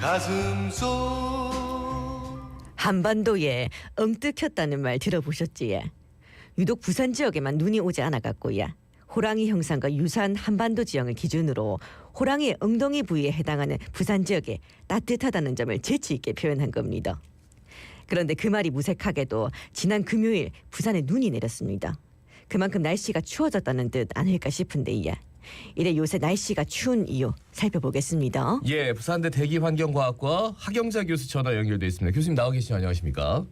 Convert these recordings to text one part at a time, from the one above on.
가슴 속 한반도에 엉뜨켰다는 말 들어보셨지? 유독 부산 지역에만 눈이 오지 않아갖고야. 호랑이 형상과 유사한 한반도 지형을 기준으로 호랑이의 엉덩이 부위에 해당하는 부산 지역에 따뜻하다는 점을 재치 있게 표현한 겁니다. 그런데 그 말이 무색하게도 지난 금요일 부산에 눈이 내렸습니다. 그만큼 날씨가 추워졌다는 뜻 아닐까 싶은데요. 이래 요새 날씨가 추운 이유 살펴보겠습니다. 예, 부산대 대기환경과학과 하경자 교수 전화 연결돼 있습니다. 교수님 나와 계시죠? 안녕하십니까?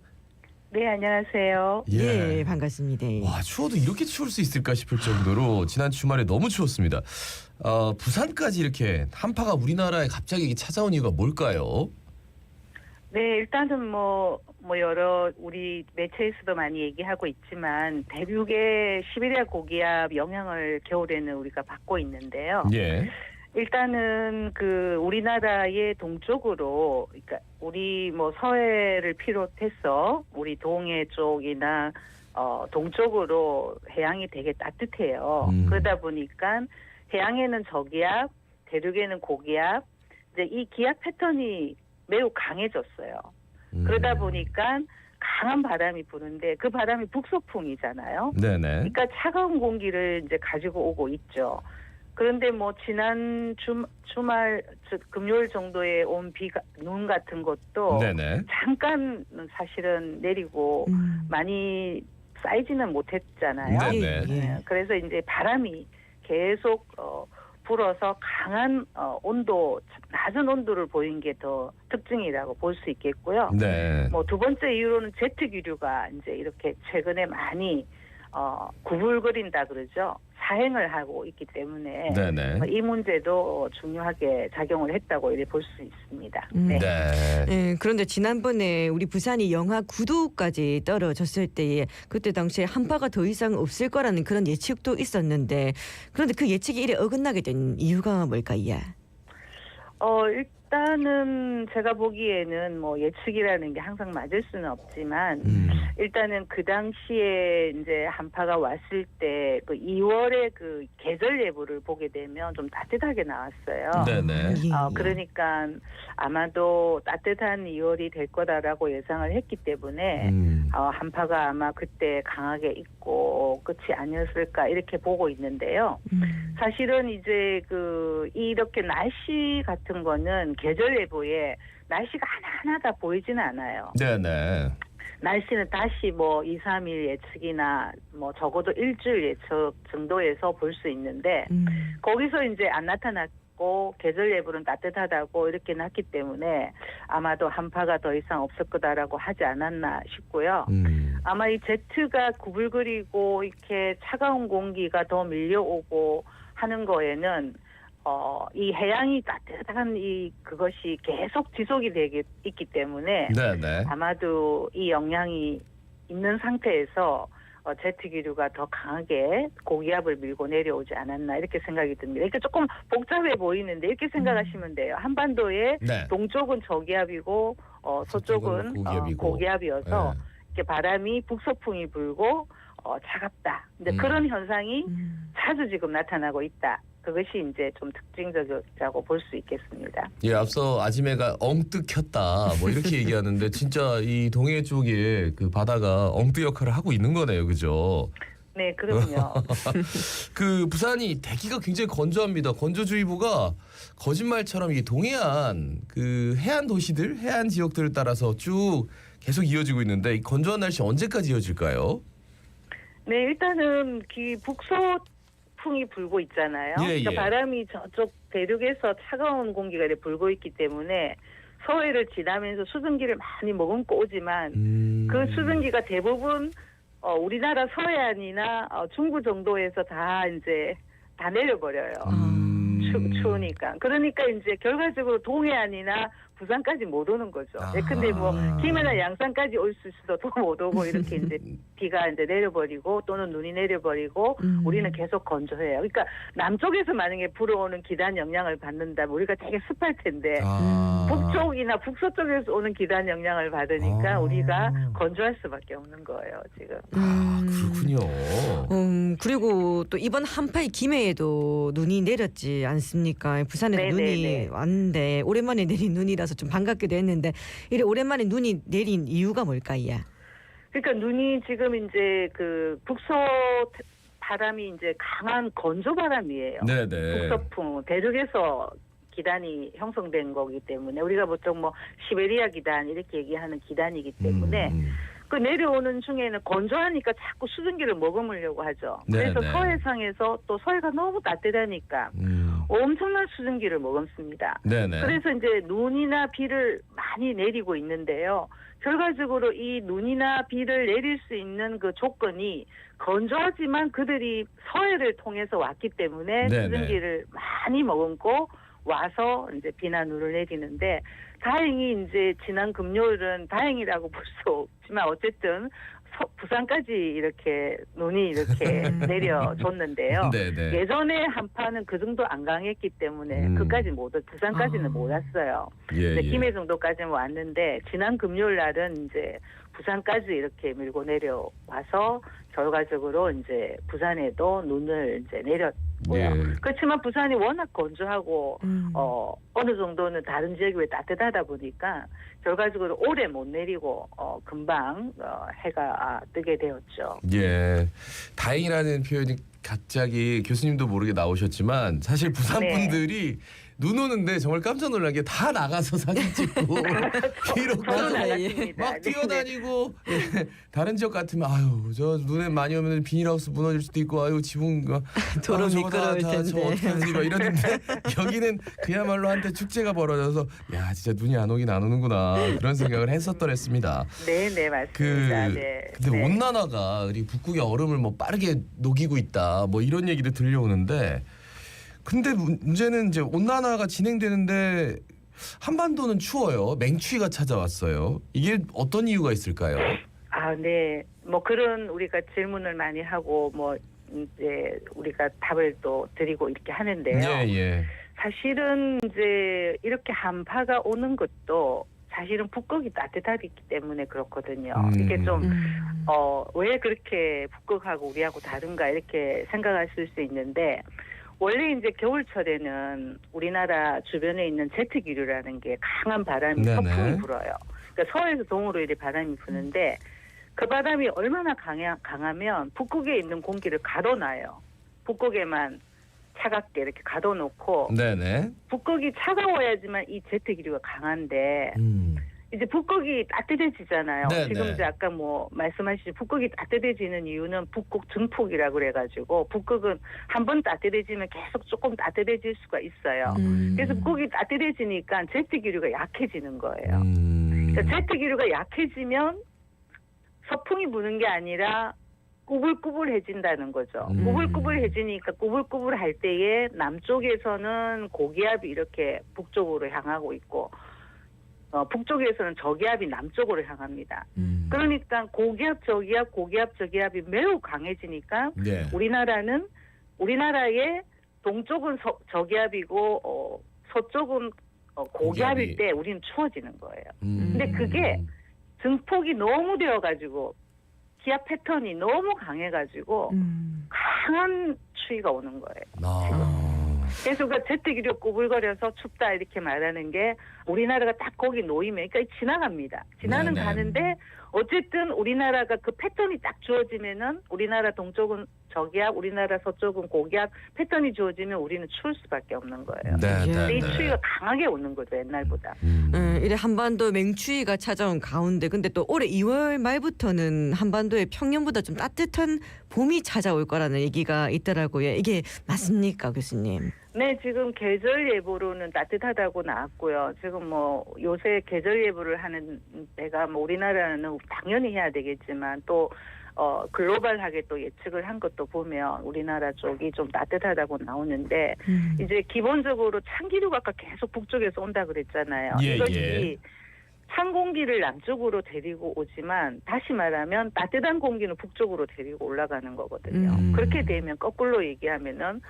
네, 안녕하세요. 예, 반갑습니다. 와, 추워도 이렇게 추울 수 있을까 싶을 정도로 지난 주말에 너무 추웠습니다. 부산까지 이렇게 한파가 우리나라에 갑자기 찾아온 이유가 뭘까요? 네, 일단은 여러 우리 매체에서도 많이 얘기하고 있지만 대륙의 시베리아 고기압 영향을 겨울에는 우리가 받고 있는데요. 예. 일단은 우리나라의 동쪽으로, 그러니까 우리 서해를 비롯해서 우리 동해 쪽이나 동쪽으로 해양이 되게 따뜻해요. 그러다 보니까 해양에는 저기압, 대륙에는 고기압, 이제 이 기압 패턴이 매우 강해졌어요. 그러다 보니까 강한 바람이 부는데 그 바람이 북서풍이잖아요. 네네. 그러니까 차가운 공기를 이제 가지고 오고 있죠. 그런데 지난 주말 금요일 정도에 온 눈 같은 것도 네네. 잠깐 사실은 내리고 많이 쌓이지는 못했잖아요. 네네. 네, 그래서 이제 바람이 계속 불어서 강한 온도, 낮은 온도를 보인 게 더 특징이라고 볼 수 있겠고요. 네. 두 번째 이유로는 제트 기류가 이제 이렇게 최근에 많이 구불거린다 그러죠. 사행을 하고 있기 때문에 네네. 이 문제도 중요하게 작용을 했다고 이렇게 볼 수 있습니다. 네. 네, 그런데 지난번에 우리 부산이 영하 9도까지 떨어졌을 때에 그때 당시에 한파가 더 이상 없을 거라는 그런 예측도 있었는데 그런데 그 예측이 이래 어긋나게 된 이유가 뭘까요? 일단은 제가 보기에는 예측이라는 게 항상 맞을 수는 없지만 일단은 그 당시에 이제 한파가 왔을 때 2월에 계절 예보를 보게 되면 좀 따뜻하게 나왔어요. 네네. 그러니까 아마도 따뜻한 2월이 될 거다라고 예상을 했기 때문에 한파가 아마 그때 강하게 있고 끝이 아니었을까 이렇게 보고 있는데요. 사실은 이제 이렇게 날씨 같은 거는 계절 예보에 날씨가 하나하나 다 보이지는 않아요. 네네. 날씨는 다시 2, 3일 예측이나 적어도 일주일 예측 정도에서 볼 수 있는데 거기서 이제 안 나타났고 계절 예보는 따뜻하다고 이렇게 났기 때문에 아마도 한파가 더 이상 없을 거다라고 하지 않았나 싶고요. 아마 이 제트가 구불거리고 이렇게 차가운 공기가 더 밀려오고 하는 거에는 이 해양이 따뜻한 그것이 계속 지속이 있기 때문에 네네. 아마도 이 영향이 있는 상태에서 제트 기류가 더 강하게 고기압을 밀고 내려오지 않았나 이렇게 생각이 듭니다. 이렇게 조금 복잡해 보이는데 이렇게 생각하시면 돼요. 한반도의 네. 동쪽은 저기압이고 서쪽은 고기압이어서 네. 이렇게 바람이 북서풍이 불고 차갑다. 근데 그런 현상이 자주 지금 나타나고 있다. 그것이 이제 좀 특징적이라고 볼 수 있겠습니다. 예, 앞서 아지매가 엉뜨켰다 이렇게 얘기하는데 진짜 이 동해 쪽에 그 바다가 엉뜨 역할을 하고 있는 거네요, 그죠? 네, 그럼요. 부산이 대기가 굉장히 건조합니다. 건조주의보가 거짓말처럼 이 동해안 해안 도시들, 해안 지역들을 따라서 쭉 계속 이어지고 있는데 이 건조한 날씨 언제까지 이어질까요? 네, 일단은 북서풍이 불고 있잖아요. 예, 그러니까 예. 바람이 저쪽 대륙에서 차가운 공기가 이렇게 불고 있기 때문에 서해를 지나면서 수증기를 많이 머금고 오지만 그 수증기가 대부분 우리나라 서해안이나 중부 정도에서 다 내려버려요. 추우니까. 그러니까 이제 결과적으로 동해안이나 부산까지 못 오는 거죠. 근데 김해나 양산까지 올 수도 더 못 오고 이렇게 이제 비가 이제 내려버리고 또는 눈이 내려버리고 우리는 계속 건조해요. 그러니까 남쪽에서 만약에 불어오는 기단 영향을 받는다면 우리가 되게 습할 텐데 북쪽이나 북서쪽에서 오는 기단 영향을 받으니까 우리가 건조할 수밖에 없는 거예요, 지금. 그렇군요. 그리고 또 이번 한파의 김해에도 눈이 내렸지 않습니까? 부산에도 네네네. 눈이 왔는데 오랜만에 내린 눈이라 시기라서 좀 반갑기도 했는데 이래 오랜만에 눈이 내린 이유가 뭘까요? 그러니까 눈이 지금 이제 그 북서 바람이 이제 강한 건조 바람이에요. 네네. 북서풍 대륙에서 기단이 형성된 거기 때문에 우리가 보통 뭐 시베리아 기단 이렇게 얘기하는 기단이기 때문에 그 내려오는 중에는 건조하니까 자꾸 수증기를 머금으려고 하죠. 그래서 네네. 서해상에서 또 서해가 너무 따뜻하니까 엄청난 수증기를 머금습니다. 네네. 그래서 이제 눈이나 비를 많이 내리고 있는데요. 결과적으로 이 눈이나 비를 내릴 수 있는 그 조건이 건조하지만 그들이 서해를 통해서 왔기 때문에 네네. 수증기를 많이 머금고 와서 이제 비나 눈을 내리는데 다행히 이제 지난 금요일은 다행이라고 볼 수 없지만 어쨌든 부산까지 이렇게 눈이 이렇게 내려줬는데요. 네네. 예전에 한파는 그 정도 안 강했기 때문에 그까지 부산까지는 못 왔어요. 예, 예. 김해 정도까지는 왔는데 지난 금요일 날은 이제 부산까지 이렇게 밀고 내려와서 결과적으로 이제 부산에도 눈을 이제 내렸고요. 예. 그렇지만 부산이 워낙 건조하고 어느 정도는 다른 지역이 왜 따뜻하다 보니까 결과적으로 오래 못 내리고 금방 해가 뜨게 되었죠. 예. 다행이라는 표현이 갑자기 교수님도 모르게 나오셨지만 사실 부산 네. 분들이 눈 오는데 정말 깜짝 놀란 게 다 나가서 사진 찍고 비록 저도 가서 나갔습니다. 막 뛰어다니고 예. 다른 지역 같으면 아유 저 눈에 많이 오면 비닐하우스 무너질 수도 있고 아유 지붕 도로 저거 미끄러울 저 텐데. 어떻게 하지 막 이러는데 여기는 그야말로 한때 축제가 벌어져서 야 진짜 눈이 안 오긴 안 오는구나 그런 생각을 했었더랬습니다. 네, 맞습니다. 네. 근데 네. 온난화가 우리 북극의 얼음을 뭐 빠르게 녹이고 있다 뭐 이런 얘기도 들려오는데 근데 문제는 이제 온난화가 진행되는데 한반도는 추워요. 맹추위가 찾아왔어요. 이게 어떤 이유가 있을까요? 네. 뭐 그런 우리가 질문을 많이 하고 뭐 이제 우리가 답을 또 드리고 이렇게 하는데요. 예. 사실은 이제 이렇게 한파가 오는 것도 사실은 북극이 따뜻하기 때문에 그렇거든요. 이게 좀 왜 그렇게 북극하고 우리하고 다른가 이렇게 생각하실 수 있는데 원래 이제 겨울철에는 우리나라 주변에 있는 제트 기류라는 게 강한 바람이 네네. 서풍이 불어요. 그러니까 서해에서 동으로 이렇게 바람이 부는데 그 바람이 얼마나 강하면 북극에 있는 공기를 가둬놔요. 북극에만 차갑게 이렇게 가둬놓고 네네. 북극이 차가워야지만 이 제트 기류가 강한데 이제 북극이 따뜻해지잖아요. 네네. 지금 이제 아까 뭐 말씀하신 북극이 따뜻해지는 이유는 북극 증폭이라고 그래가지고 북극은 한번 따뜻해지면 계속 조금 따뜻해질 수가 있어요. 그래서 북극이 따뜻해지니까 제트 기류가 약해지는 거예요. 그러니까 제트 기류가 약해지면 서풍이 부는 게 아니라 꾸불꾸불해진다는 거죠. 꾸불꾸불해지니까 꾸불꾸불할 때에 남쪽에서는 고기압이 이렇게 북쪽으로 향하고 있고 북쪽에서는 저기압이 남쪽으로 향합니다. 그러니까 고기압, 저기압이 매우 강해지니까 네. 우리나라의 동쪽은 저기압이고 서쪽은 고기압일 때 우리는 추워지는 거예요. 근데 그게 증폭이 너무 되어가지고 기압 패턴이 너무 강해가지고 강한 추위가 오는 거예요. 그래서 그 제트기류 꾸불거려서 춥다 이렇게 말하는 게 우리나라가 딱 거기 놓이면 그러니까 지나갑니다. 지나는 네네. 가는데 어쨌든 우리나라가 그 패턴이 딱 주어지면은 우리나라 동쪽은 저기압, 우리나라 서쪽은 고기압 패턴이 주어지면 우리는 추울 수밖에 없는 거예요. 근데 이 추위가 강하게 오는 거죠 옛날보다. 이래 한반도 맹추위가 찾아온 가운데 근데 또 올해 2월 말부터는 한반도에 평년보다 좀 따뜻한 봄이 찾아올 거라는 얘기가 있더라고요. 이게 맞습니까, 교수님? 네, 지금 계절 예보로는 따뜻하다고 나왔고요. 지금 뭐 요새 계절 예보를 하는 데가 뭐 우리나라는 당연히 해야 되겠지만 또 글로벌하게 또 예측을 한 것도 보면 우리나라 쪽이 좀 따뜻하다고 나오는데 이제 기본적으로 찬 기류가 아까 계속 북쪽에서 온다 그랬잖아요. 예, 이것이 예. 찬 공기를 남쪽으로 데리고 오지만 다시 말하면 따뜻한 공기는 북쪽으로 데리고 올라가는 거거든요. 그렇게 되면 거꾸로 얘기하면은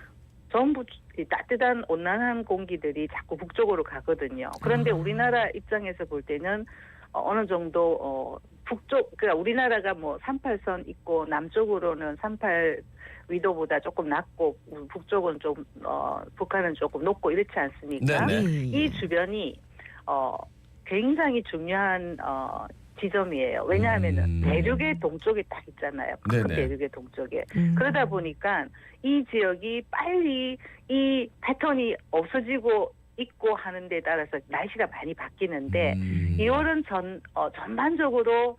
전부 이 따뜻한 온난한 공기들이 자꾸 북쪽으로 가거든요. 그런데 우리나라 입장에서 볼 때는 어느 정도 북쪽 그러니까 우리나라가 뭐 38선 있고 남쪽으로는 38 위도보다 조금 낮고 북쪽은 좀 북한은 조금 높고 이렇지 않습니까? 네네. 이 주변이 굉장히 중요한 지점이에요. 왜냐하면은 대륙의 동쪽에 딱 있잖아요. 큰 네네. 대륙의 동쪽에. 그러다 보니까 이 지역이 빨리 이 패턴이 없어지고 있고 하는 데 따라서 날씨가 많이 바뀌는데 2월은 전반적으로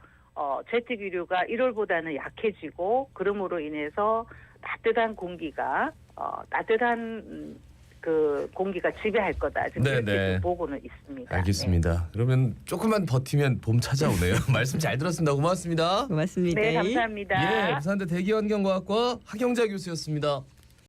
제트 기류가 1월보다는 약해지고 그럼으로 인해서 따뜻한 공기가 그 공기가 지배할 거다. 지금 네네. 이렇게 좀 보고는 있습니다. 알겠습니다. 그러면 조금만 버티면 봄 찾아오네요. 말씀 잘 들었습니다. 고맙습니다. 고맙습니다. 네, 감사합니다. 예, 부산대 대기환경과학과 하경자 교수였습니다.